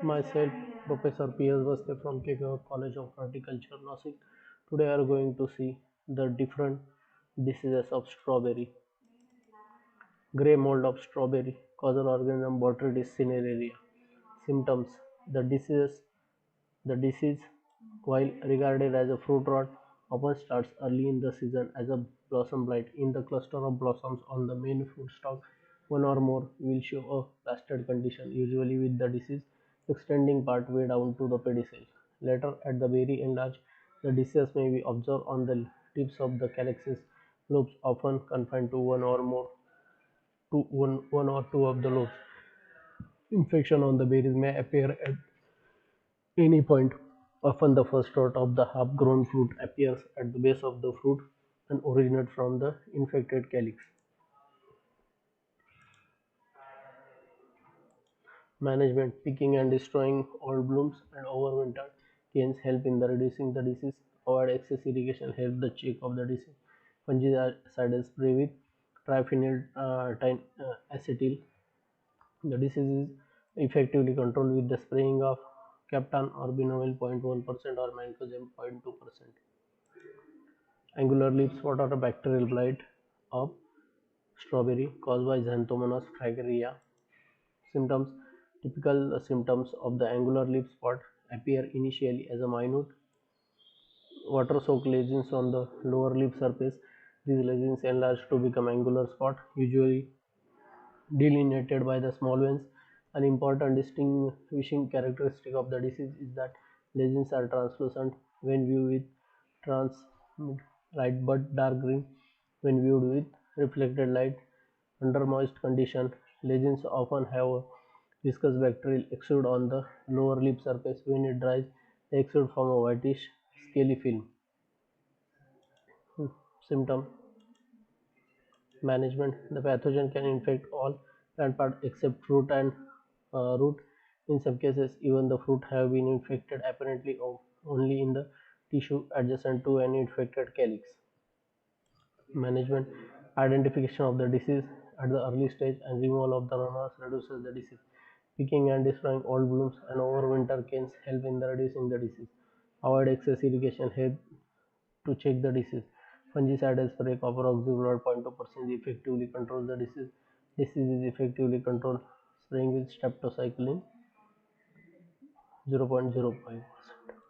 Myself, Professor P.S. Baste from Kekawar College of Horticulture, Nasik. Today, we are going to see the different diseases of strawberry. Grey mold of strawberry, causal organism Botrytis cinerea. Symptoms: the disease, while regarded as a fruit rot, often starts early in the season as a blossom blight. In the cluster of blossoms on the main fruit stalk, one or more will show a blasted condition, usually with the disease extending part way down to the pedicel. Later, at the very enlarged, the disease may be observed on the tips of the calyxes, lobes often confined to one or two of the lobes. Infection on the berries may appear at any point. Often the first rot of the half-grown fruit appears at the base of the fruit and originates from the infected calyx. Management: picking and destroying old blooms and overwintered canes help in the reducing the disease. Avoid excess irrigation help the check of the disease. Fungicidal spray with triphenyl acetyl. The disease is effectively controlled with the spraying of Captan or Benovil 0.1% or Mancozeb 0.2%. Angular leaf spot are a bacterial blight of strawberry caused by Xanthomonas fragilia. Symptoms: typical symptoms of the angular leaf spot appear initially as a minute water-soaked lesions on the lower leaf surface. These lesions enlarge to become angular spot, usually delineated by the small veins. An important distinguishing characteristic of the disease is that lesions are translucent when viewed with transmit light but dark green when viewed with reflected light. Under moist condition, lesions often have a viscous bacterial exude on the lower lip surface. When it dries, the exude form a whitish scaly film. Symptom: management: the pathogen can infect all plant parts except fruit and root. In some cases, even the fruit have been infected, apparently only in the tissue adjacent to an infected calyx. Management: identification of the disease at the early stage and removal of the runners reduces the disease. Picking and destroying old blooms and overwinter canes help in the reducing the disease. Avoid excess irrigation help to check the disease. Fungicidal spray copper oxychloride 0.2% effectively controls the disease. Disease is effectively controlled spraying with streptocycline 0.05.